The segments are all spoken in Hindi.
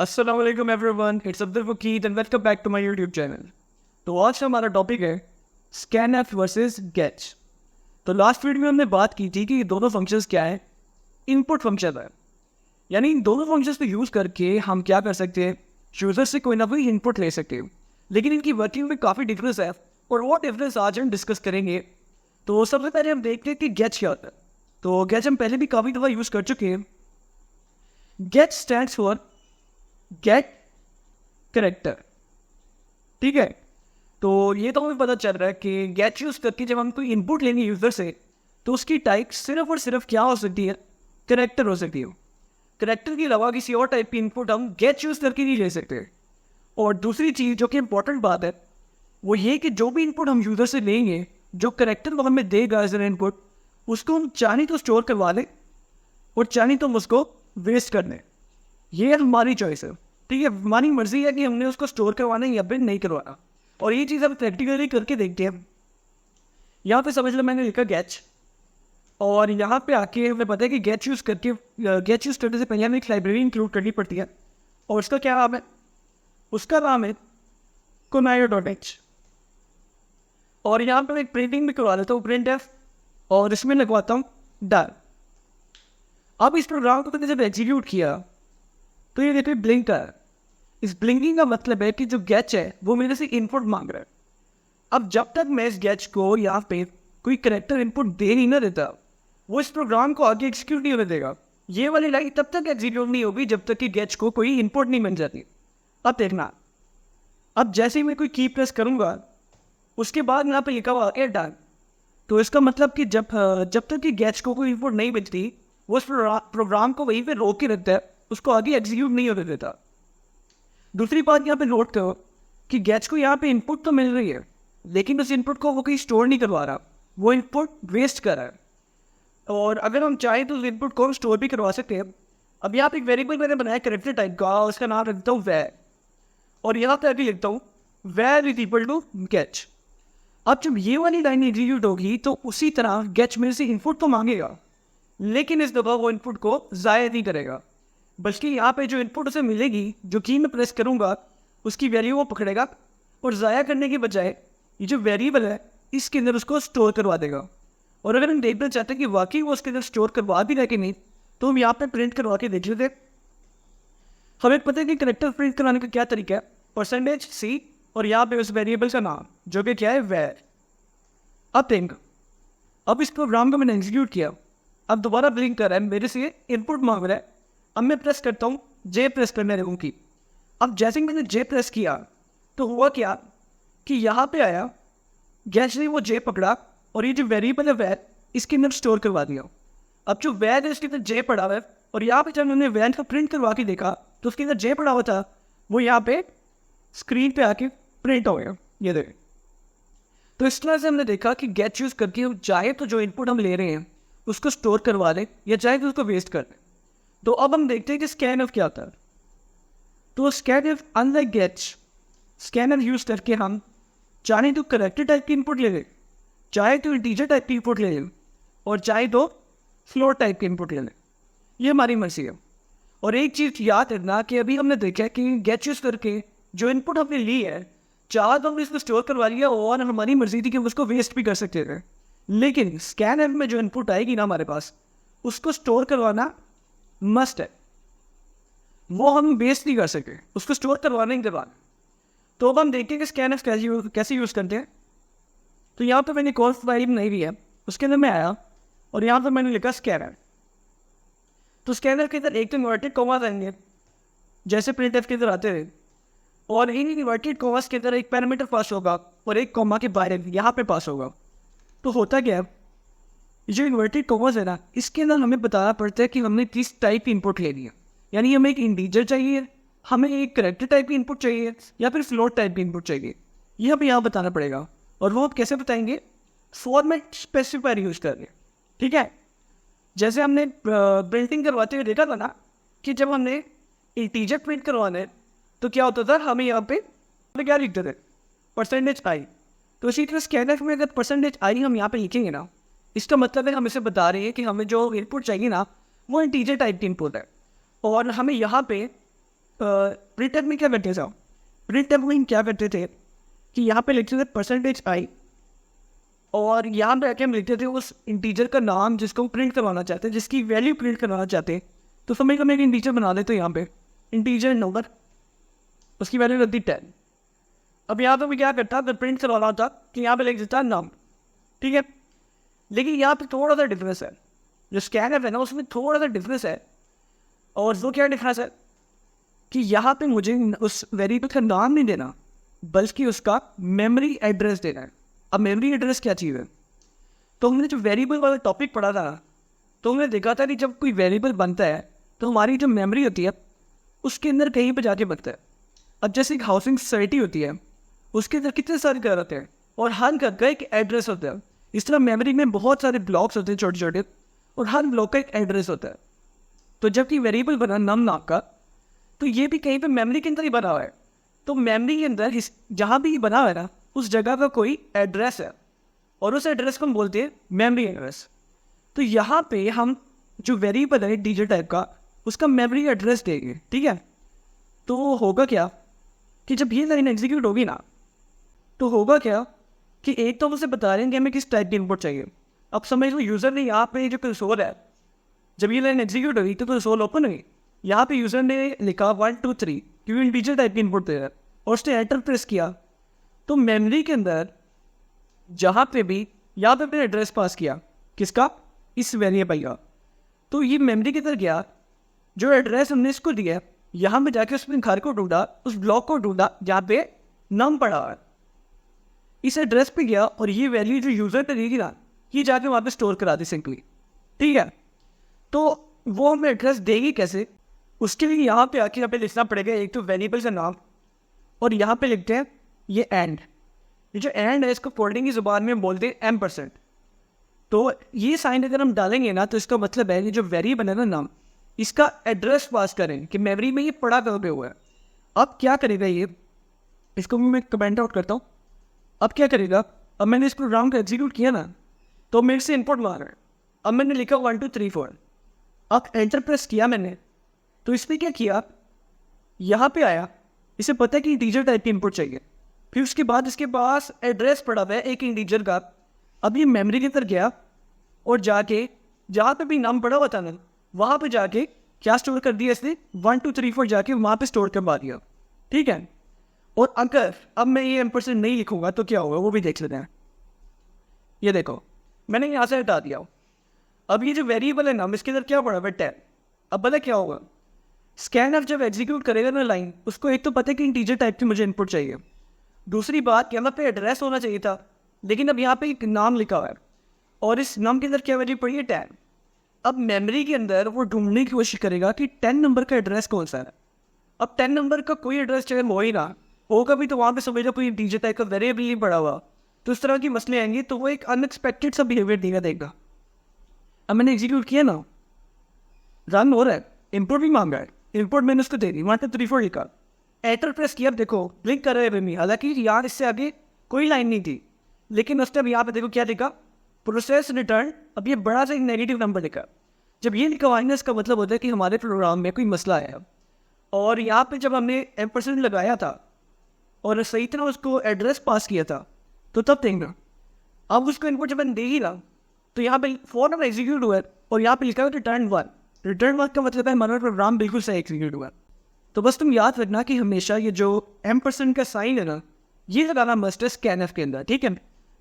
अस्सलाम वालेकुम everyone, it's Abdul Waqeed and welcome back to my YouTube channel. तो आज हमारा टॉपिक है स्कैनफ वर्सेस गेच। तो लास्ट वीडियो में हमने बात की थी कि ये दोनों फंक्शंस क्या है। इनपुट फंक्शन है, यानी इन दोनों फंक्शंस को यूज़ करके हम क्या कर सकते हैं, यूज़र से कोई ना कोई इनपुट ले सकते हैं। लेकिन इनकी वर्किंग में काफ़ी डिफरेंस है और वो डिफरेंस आज हम डिस्कस करेंगे। तो सबसे पहले हम देखते हैं कि गेच क्या होता है। तो गेच हम पहले भी काफ़ी दफ़ा यूज़ कर चुके हैं। गेच स्टैंड्स फॉर गेट करेक्टर, ठीक है। तो ये तो हमें पता चल रहा है कि गेट यूज करके जब हम कोई इनपुट लेंगे यूजर से तो उसकी टाइप सिर्फ और सिर्फ क्या हो सकती है, करेक्टर हो सकती है। करेक्टर के अलावा किसी और टाइप की इनपुट हम गेट यूज करके नहीं ले सकते। और दूसरी चीज़ जो कि इंपॉर्टेंट बात है वो ये कि जो भी इनपुट हम यूजर से लेंगे, जो करेक्टर वो हमें देगा एज एन इनपुट, उसको हम चाहे तो स्टोर करवा लें और चाहे तो हम उसको वेस्ट कर दें। ये हमारी चॉइस है, ठीक है। हमारी मर्जी है कि हमने उसको स्टोर करवाना है या फिर नहीं करवाना। और ये चीज़ हम प्रैक्टिकली करके देखते हैं। यहाँ पे समझ लो मैंने लिखा गेच, और यहाँ पे आके हमें पता है कि गेच यूज़ करने से पहले हमें एक लाइब्रेरी इंक्लूड करनी पड़ती है। और उसका क्या नाम है, उसका नाम है conaio.h। और यहाँ पे मैं एक प्रिंटिंग भी करवा देता हूँ, प्रिंट एफ, और इसमें लगवाता हूँ डर। अब इस प्रोग्राम को मैंने जब एग्जीक्यूट किया तो ये देखिए ब्लिंक कर। इस ब्लिंकिंग का मतलब है कि जो गेच है वो मेरे से इनपुट मांग रहा है। अब जब तक मैं इस गेच को यहाँ पे कोई करेक्टर इनपुट दे नहीं ना देता, वो इस प्रोग्राम को आगे एग्जीक्यूट नहीं होने देगा। ये वाली लाइन तब तक एग्जीक्यूट नहीं होगी जब तक कि गेच को कोई इनपुट नहीं मिल जाती। अब देखना, अब जैसे ही मैं कोई की प्रेस करूँगा उसके बाद यहाँ पे लिखा हुआ है डन। तो इसका मतलब कि जब तक कि गेच को कोई इनपुट नहीं मिलती वो उस प्रोग्राम को वहीं पे रोक के रखता है, उसको आगे एग्जीक्यूट नहीं होने देता। दूसरी बात यहाँ पे नोट करो कि गेच को यहाँ पे इनपुट तो मिल रही है लेकिन उस इनपुट को वो कहीं स्टोर नहीं करवा रहा, वो इनपुट वेस्ट कर रहा है। और अगर हम चाहें तो उस इनपुट को स्टोर भी करवा सकते हैं। अब यहाँ पे एक वेरिएबल मैंने बनाया करेक्टर टाइप का, उसका नाम रखता हूँ वैर, और यहाँ पे आगे लिखता हूँ वैर इज इक्वल टू गेच। अब जब ये वाली लाइन एग्जीक्यूट होगी तो उसी तरह गेच मेरे से इनपुट तो मांगेगा, लेकिन इस दफ़ा वो इनपुट को ज़ाया नहीं करेगा, बल्कि यहाँ पे जो इनपुट उसे मिलेगी, जो की मैं प्रेस करूँगा उसकी वैल्यू वो पकड़ेगा और ज़ाया करने के बजाय ये जो वेरिएबल है इसके अंदर उसको स्टोर करवा देगा। और अगर हम देखना चाहते हैं कि वाकई वो उसके अंदर स्टोर करवा भी रहा कि नहीं, तो हम यहाँ पे प्रिंट करवा के देख लेते। हमें पता है कि करेक्टर प्रिंट कराने का क्या तरीका है, %c और यहाँ पे उस वेरिएबल का नाम जो कि क्या है वैर। अब think, अब इस प्रोग्राम को मैंने एग्जीक्यूट किया, अब दोबारा ब्लिंक कर रहा है, मेरे से इनपुट मांग रहा है। अब मैं प्रेस करता हूँ जे प्रेस करने लगूँ की। अब जैसे ही मैंने जे प्रेस किया तो हुआ क्या कि यहाँ पे आया, गेच ने वो जे पकड़ा और ये जो वेरिएबल है वैर इसके अंदर स्टोर करवा दिया। अब जो वैर है इसके अंदर जे पड़ा हुआ है, और यहाँ पे जब मैंने वैर का प्रिंट करवा के देखा तो उसके अंदर जे पड़ा हुआ था, वो यहाँ पे स्क्रीन पे आके प्रिंट हो गया, ये देखें। तो इस तरह से हमने देखा कि गेट यूज करके हम चाहे तो जो इनपुट हम ले रहे हैं उसको स्टोर करवा दें या चाहे तो उसको वेस्ट कर दें। तो अब हम देखते हैं कि स्कैनफ क्या होता है। तो स्कैनफ अनलाइक गेच, स्कैनर यूज करके हम चाहे तो करेक्टर टाइप की इनपुट ले लें, चाहे तो इंटीजर टाइप की इनपुट ले लें, और चाहे तो फ्लोट टाइप की इनपुट ले लें। ये हमारी मर्जी है। और एक चीज़ याद रखना कि अभी हमने देखा है कि गेट यूज करके जो इनपुट हमने ली है, चाहे तो हमने इसको स्टोर करवा लिया और हमारी मर्जी थी कि हम उसको वेस्ट भी कर सकते थे। लेकिन स्कैनर में जो इनपुट आएगी ना हमारे पास, उसको स्टोर करवाना मस्ट है, वो हम वेस्ट नहीं कर सके, उसको स्टोर करवाने के बाद। तो अब हम देखते हैं कि स्कैनफ कैसे यूज़ करते हैं। तो यहाँ पे मैंने कॉल फाइल बनाई हुई है, उसके अंदर मैं आया और यहाँ पर मैंने लिखा स्कैनर। तो स्कैनर के अंदर एक तो इन्वर्टेड कॉमास आएंगे जैसे प्रिंट एफ के अंदर आते हैं, और इन इन्वर्टेड कॉमास के अंदर एक पैरामीटर पास होगा और एक कॉमा के बाहर यहाँ पे पास होगा। तो होता क्या है, जो इन्वर्टेड कॉमास है ना, इसके अंदर हमें बताना पड़ता है कि हमने किस टाइप की इनपुट लेनी है। यानी हमें एक इंटीजर चाहिए, हमें एक करेक्टर टाइप की इनपुट चाहिए, या फिर फ्लोट टाइप की इनपुट चाहिए। ये हमें यहाँ बताना पड़ेगा। और वो आप कैसे बताएंगे, फॉर्मेट स्पेसिफायर यूज़ करके, ठीक है। जैसे हमने प्रिंटिंग करवाते हुए देखा था ना कि जब हमने इंटीजर प्रिंट करवाना है तो क्या होता था, हमें यहाँ पे क्या लिखते थे, %i। तो इसी तरह स्कैनर में अगर %i हम यहाँ पे लिखेंगे ना, इसका मतलब है हम इसे बता रहे हैं कि हमें जो इनपुट चाहिए ना वो इंटीजर टाइप की इनपुट है, और हमें यहाँ पे प्रिंट में क्या करते थे? प्रिंट में क्या करते थे कि यहाँ पे लिखते थे परसेंटेज आई, और यहाँ पे आके हम लिखते थे उस इंटीजर का नाम जिसको प्रिंट करवाना चाहते हैं, जिसकी वैल्यू प्रिंट करवाना चाहते हैं। तो समझ हम एक इंटीजर बना देते यहाँ पे, इंटीजर नंबर, उसकी वैल्यू लगती 10। अब यहाँ पे मैं क्या करता, अगर प्रिंट करवाना होता कि यहाँ पे लिख देता नाम, ठीक है। लेकिन यहाँ पे थोड़ा सा डिफरेंस है, जो स्कैनर है ना उसमें थोड़ा सा डिफरेंस है। और वो क्या डिफरेंस है कि यहाँ पे मुझे उस वेरिएबल का नाम नहीं देना, बल्कि उसका मेमोरी एड्रेस देना है। अब मेमोरी एड्रेस क्या चीज़ है? तो हमने जो वेरिएबल वाला टॉपिक पढ़ा था, तो हमने देखा था कि जब कोई वेरिएबल बनता है तो हमारी जो मेमोरी होती है उसके अंदर कहीं पर जाके बनता है। अब जैसे एक हाउसिंग सोसाइटी होती है, उसके अंदर कितने सारे घर होते हैं और हर घर का एक एड्रेस होता है। इस तरह मेमोरी में बहुत सारे ब्लॉक्स होते हैं छोटे छोटे, और हर ब्लॉक का एक एड्रेस होता है। तो जब ये वेरिएबल बना नम नाम का, तो ये भी कहीं पे मेमोरी के अंदर ही बना हुआ है। तो मेमोरी के अंदर इस जहाँ भी बना हुआ है ना, उस जगह का कोई एड्रेस है, और उस एड्रेस को हम बोलते हैं मेमोरी एड्रेस। तो यहाँ पे हम जो वेरिएबल है इंटीजर टाइप का, उसका मेमोरी एड्रेस देंगे, ठीक है। तो होगा क्या कि जब ये लाइन एग्जीक्यूट होगी ना, तो होगा क्या कि एक तो उसे बता रहे हैं कि हमें किस टाइप की इनपुट चाहिए। अब समझ लो यूज़र ने यहाँ पे जो कंसोल है, जब ये लाइन एग्जीक्यूट होगी तो कंसोल ओपन हुई, यहाँ पे यूज़र ने लिखा 1 2 3 क्योंकि इंटीजर टाइप की इनपुट दे रहा है, और उसने एंटर प्रेस किया। तो मेमोरी के अंदर जहाँ पे भी यहाँ पे मैंने एड्रेस पास किया, किसका? इस वेरिएबल का। तो ये मेमोरी के अंदर गया, जो एड्रेस हमने इसको दिया, यहाँ पे जाके उसने घर को ढूंढा, उस ब्लॉक को ढूंढा जहाँ पे नाम पड़ा है, इस एड्रेस पे गया, और ये वैल्यू जो यूज़र पे देगी ना, ये जाके वहाँ पे स्टोर करा दी सिंपली, ठीक है। तो वो हमें एड्रेस देगी कैसे? उसके लिए यहाँ पे आके यहाँ पे लिखना पड़ेगा एक तो वेरिएबल का नाम, और यहाँ पे लिखते हैं ये एंड। ये जो एंड है इसको कोडिंग की ज़ुबान में बोलते हैं %। तो ये साइन अगर हम डालेंगे ना, तो इसका मतलब है ये जो वेरिएबल है ना नाम, इसका एड्रेस पास करें कि मेमोरी में ये पड़ा कहाँ पे हुआ है। अब क्या करेगा ये, इसको भी मैं कमेंट आउट करता हूँ। अब क्या करेगा, अब मैंने इस प्रोग्राम को एग्जीक्यूट किया ना, तो मेरे से इनपुट मांग रहा है। अब मैंने लिखा 1 2 3 4, अब एंटर प्रेस किया मैंने, तो इसने क्या किया, यहाँ पे आया, इसे पता है कि इंटीजर टाइप की इनपुट चाहिए। फिर उसके बाद इसके पास एड्रेस पड़ा हुआ है एक इंटीजर का। अब ये मेमोरी के अंदर गया, और जाके जहाँ पे भी नाम पड़ा हुआ था ना, वहाँ पे जाके क्या स्टोर कर दिया इसने, 1 2 3 4 जाके वहाँ पे स्टोर करवा दिया, ठीक है। और अगर अब मैं ये % नहीं लिखूंगा तो क्या होगा, वो भी देख लेते हैं। ये देखो मैंने यहाँ से हटा दिया। अब ये जो वेरिएबल है नाम, इसके अंदर क्या पड़ा है 10। अब पता क्या होगा, स्कैनर जब एग्जीक्यूट करेगा ना लाइन, उसको एक तो पता है कि इंटीजर टाइप की मुझे इनपुट चाहिए, दूसरी बात कि यहाँ पे एड्रेस होना चाहिए था, लेकिन अब यहाँ पे एक नाम लिखा हुआ है, और इस नाम के अंदर क्या वैल्यू पड़ी है 10। अब मेमोरी के अंदर वो ढूंढने की कोशिश करेगा कि 10 नंबर का एड्रेस कौन सा है। अब 10 नंबर का कोई एड्रेस चाहे हो ही ना होगा भी, तो वहाँ पे समझ लो कोई इंटीजर टाइप का वेरिएबल नहीं पड़ा हुआ, तो इस तरह की मसले आएंगे, तो वो एक अनएक्सपेक्टेड सा बिहेवियर देगा। अब मैंने एग्जीक्यूट किया ना, रन हो रहा है, इनपुट भी मांगा है, इनपुट मैंने उसको दे दी, 1 2 3 4 लिखा, एंटर प्रेस किया। अब देखो ब्लिंक कर रहे हैं, हालांकि यार इससे आगे कोई लाइन नहीं थी, लेकिन उसने अब यहाँ पे देखो क्या लिखा, प्रोसेस रिटर्न। अब ये बड़ा सा एक नेगेटिव नंबर लिखा। जब ये लिखा हुआ है इसका मतलब होता है कि हमारे प्रोग्राम में कोई मसला है। और यहाँ पे जब हमने % लगाया था और सही तरह उसको एड्रेस पास किया था, तो तब देखना, अब उसको इनपुट जब मैंने दे ही ना, तो यहाँ पे फॉरन एग्जीक्यूट हुआ है, और यहाँ पे लिखा है रिटर्न 1। रिटर्न 1 का मतलब है हमारा प्रोग्राम बिल्कुल सही एग्जीक्यूट हुआ। तो बस तुम याद रखना कि हमेशा ये जो % का साइन है ना, ये लगाना मस्ट है स्कैनफ के अंदर, ठीक है,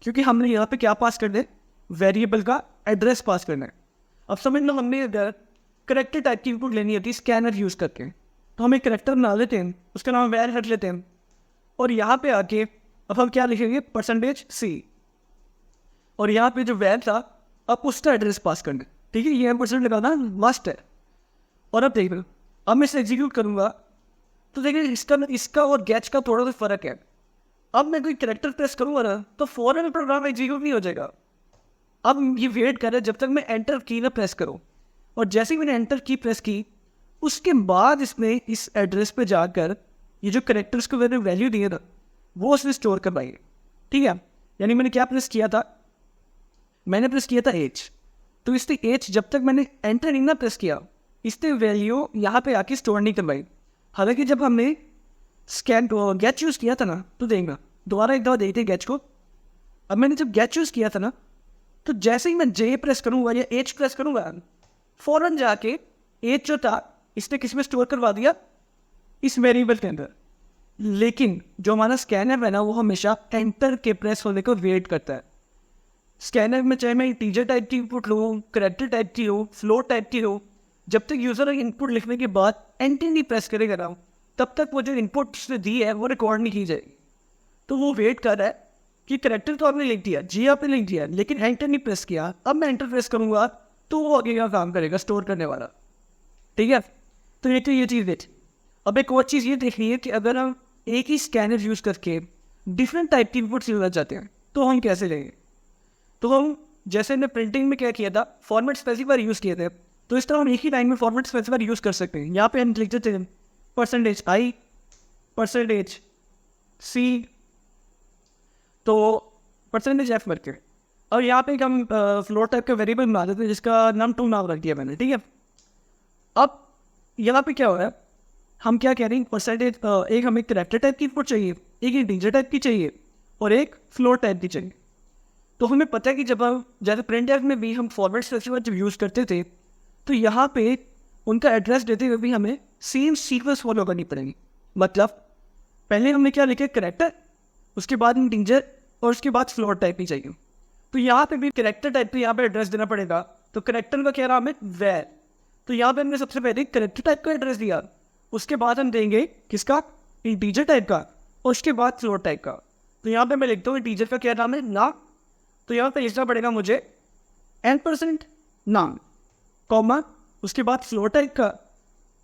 क्योंकि हमने यहाँ पे क्या पास कर दे, वेरिएबल का एड्रेस पास करना है। अब समझ लो हमने अगर करेक्टर टाइप की इनपुट लेनी होती है स्कैनर यूज़ करके, तो हम एक करेक्टर बना लेते हैं, उसका नाम वैर रख लेते हैं, और यहाँ पे आके अब हम क्या लिखेंगे %C, और यहाँ पे जो वैर था अब उसका एड्रेस पास करना, ठीक है, ये % लगाना मस्ट है। और अब देख लो, अब मैं इसे एग्जीक्यूट करूँगा तो देखिए इसका और गेच का थोड़ा सा फ़र्क है। अब मैं कोई कैरेक्टर प्रेस करूँगा ना, तो फ़ौरन प्रोग्राम एग्जीक्यूट नहीं हो जाएगा। अब ये वेट कर रहा है जब तक मैं एंटर की ना प्रेस करूँ, और जैसे ही मैंने एंटर की प्रेस की, उसके बाद इसने इस एड्रेस पे जाकर ये जो कैरेक्टर्स को मैंने वैल्यू दिए ना, वो उसने स्टोर करवाई, ठीक है। यानी मैंने क्या प्रेस किया था, मैंने प्रेस किया था H, तो इसने H जब तक मैंने एंटर नहीं ना प्रेस किया, इसने वैल्यू यहाँ पे आके स्टोर नहीं करवाई। हालांकि जब हमने स्कैन गेट चूज़ किया था ना, तो देंगे दोबारा एक दफ़ा देखते हैं गेट को। अब मैंने जब गेट चूज़ किया था ना, तो जैसे ही मैं जे प्रेस करूँगा या एच प्रेस करूँगा, फ़ौरन जाके एच जो था इसने किस में स्टोर करवा दिया, इस वेरिएबल के अंदर। लेकिन जो हमारा स्कैनर है ना, वो हमेशा एंटर के प्रेस होने को वेट करता है। स्कैनर में चाहे मैं इंटीजर टाइप की इनपुट लूँ, करैक्टर टाइप की हो, फ्लोट टाइप की हो, जब तक यूज़र इनपुट लिखने के बाद एंटर नहीं प्रेस करेगा ना, तब तक वो जो इनपुट उसने दी है वो रिकॉर्ड नहीं की जाएगी। तो वो वेट कर रहा है कि करैक्टर तो आपने लिख दिया, जी आपने लिख दिया, लेकिन एंटर नहीं प्रेस किया। अब मैं एंटर प्रेस करूँगा तो वो आगे का काम करेगा, स्टोर करने वाला। ठीक है, तो ये चीज़ देख। अब एक और चीज़ ये देखनी है कि अगर हम एक ही स्कैनर यूज़ करके डिफरेंट टाइप की इनपुट्स लेना चाहते हैं तो हम कैसे लेंगे। तो हम जैसे हमने प्रिंटिंग में क्या किया था, फॉर्मेट स्पेसिफायर यूज़ किए थे, तो इस तरह हम एक ही लाइन में फॉर्मेट स्पेसिफायर यूज़ कर सकते हैं। यहाँ पे हम लिख देते हैं %i %c तो %f करके। और यहाँ पे हम फ्लोट टाइप का वेरिएबल बना देते हैं जिसका नाम टू नाम रख दिया मैंने। ठीक है, अब यहाँ पे क्या हो रहा है, हम क्या कह रहे हैं, परसेंटेज एक हमें करैक्टर टाइप की इनपुट चाहिए, एक इंटीजर टाइप की चाहिए और एक फ्लोट टाइप की चाहिए। तो हमें पता है कि जब हम जैसे प्रिंट एफ में भी हम फॉर्मेट स्पेसिफायर जब यूज़ करते थे, तो यहाँ पे उनका एड्रेस देते हुए भी हमें सेम सीक्वेंस फॉलो करनी पड़ेगी। मतलब पहले हमने क्या लिखे, करैक्टर, उसके बाद इंटीजर और उसके बाद फ्लोट टाइप ही चाहिए। तो यहाँ पे भी करैक्टर टाइप पे यहाँ पे एड्रेस देना पड़ेगा। तो करैक्टर का क्या नाम है, वैर। तो यहाँ पे हमने सबसे पहले करैक्टर टाइप का एड्रेस दिया, उसके बाद हम देंगे किसका, इंटीजर टाइप का, और उसके बाद फ्लोट टाइप का। तो यहाँ पे मैं लिखता हूँ इंटीजर का क्या नाम है, ना। तो यहाँ पे लिखना पड़ेगा मुझे n% नाम, कॉमा, उसके बाद फ्लोट टाइप का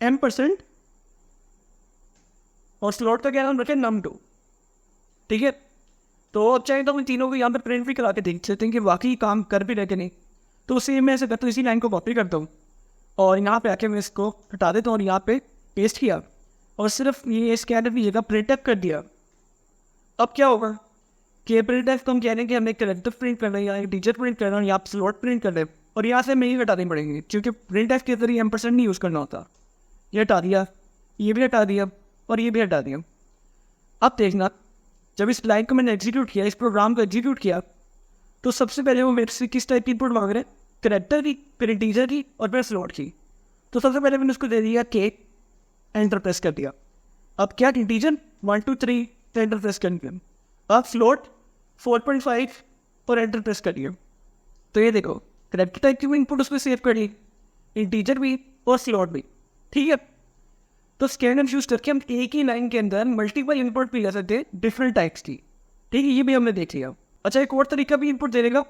m% और स्लॉट का क्या नाम रखें, num2। ठीक है, तो अब चाहे तो हम तीनों को यहाँ पे प्रिंट भी करा के देख सकते हैं कि वाकई काम कर भी रहे कि नहीं। तो सेम मैं ऐसे करता हूँ, इसी लाइन को कॉपी करता हूँ और यहाँ पे आके मैं इसको हटा देता हूँ और यहाँ पे पेस्ट किया और सिर्फ ये स्कैनर की जगह प्रिंट कर दिया। अब क्या होगा कि प्रिंट को हम कह रहे हैं कि हमें करैक्टर प्रिंट करना है या इंटीजर प्रिंट करना है या स्लॉट प्रिंट कर रहे हैं, और यहाँ से हमें ये हटानी पड़ेंगे क्योंकि प्रिंट के जरिए m% नहीं यूज़ करना होता। ये हटा दिया, ये भी हटा दिया और ये भी हटा दिया। अब देखना, जब इस लाइन को मैंने एग्जीक्यूट किया, इस प्रोग्राम को एग्जीक्यूट किया, तो सबसे पहले वो मेरे से किस टाइप की इनपुट मांग रहे हैं, करैक्टर की, फिर इंटीजर की और फिर स्लॉट की। तो सबसे पहले मैंने उसको दे दिया के, एंटर प्रेस कर दिया। अब क्या, इंटीजर 1 2 3 एंटर प्रेस कर दिया। अब फ्लोट 4.5 और एंटर प्रेस कर दिया। तो ये देखो, करैक्टर टाइप की भी इनपुट उसमें सेव कर दी, इंटीजर भी और स्लॉट भी। ठीक है, तो स्कैनर यूज करके हम एक ही लाइन के अंदर मल्टीपल इनपुट भी ले सकते हैं डिफरेंट टाइप्स की। ठीक है, ये भी हमने देख लिया। अच्छा, एक और तरीका भी इनपुट देने का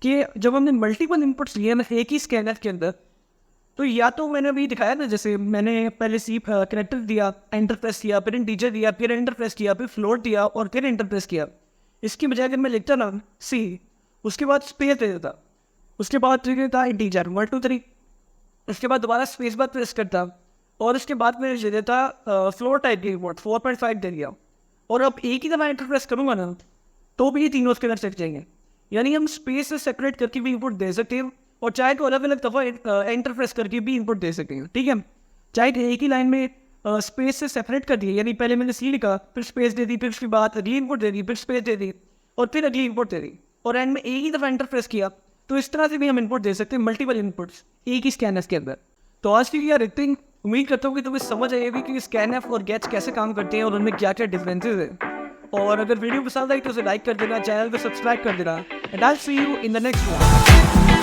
कि जब हमने मल्टीपल इनपुट्स लिए ना एक ही स्कैनर के अंदर, तो या तो मैंने अभी दिखाया ना, जैसे मैंने पहले सी करैक्टर दिया, एंटर प्रेस किया, फिर इंटीजर दिया, फिर एंटर प्रेस किया, फिर फ्लोट दिया और फिर एंटर प्रेस किया। इसकी बजाय अगर मैं लिखता ना सी, उसके बाद स्पेस दे देता, उसके बाद था इंटीजर 1 2 3, उसके बाद दोबारा स्पेस बार प्रेस करता और उसके बाद मैं दे देता फ्लोट टाइप की इनपुट 4.5 दे दिया। और अब एक ही दफ़ा एंटर प्रेस करूँगा ना, तो भी ये तीनों उसके अंदर चल जाएंगे। यानी हम स्पेस से सेपरेट करके भी इनपुट दे सकते हैं और चाहे तो अलग अलग दफ़ा एंटर प्रेस करके भी इनपुट दे सकते हैं। ठीक है, चाहे एक ही लाइन में स्पेस से सेपरेट कर दिए, यानी पहले मैंने सी लिखा, फिर स्पेस दे दी, फिर उसके बाद अगली इनपुट दे दी, फिर स्पेस दे दी और फिर अगली इनपुट दे दी और एंड में एक ही दफ़ा एंटर प्रेस किया। तो इस तरह से भी हम इनपुट दे सकते हैं, मल्टीपल इनपुट्स एक ही स्कैनर के अंदर। तो आज की यार इतनी, उम्मीद करता हूँ कि तुम्हें समझ आएगी कि स्कैनएफ और गेट्स कैसे काम करते हैं और उनमें क्या क्या डिफरेंसेस है। और अगर वीडियो पसंद आई तो उसे लाइक कर देना, चैनल को सब्सक्राइब कर देना। And I will see you in the next one.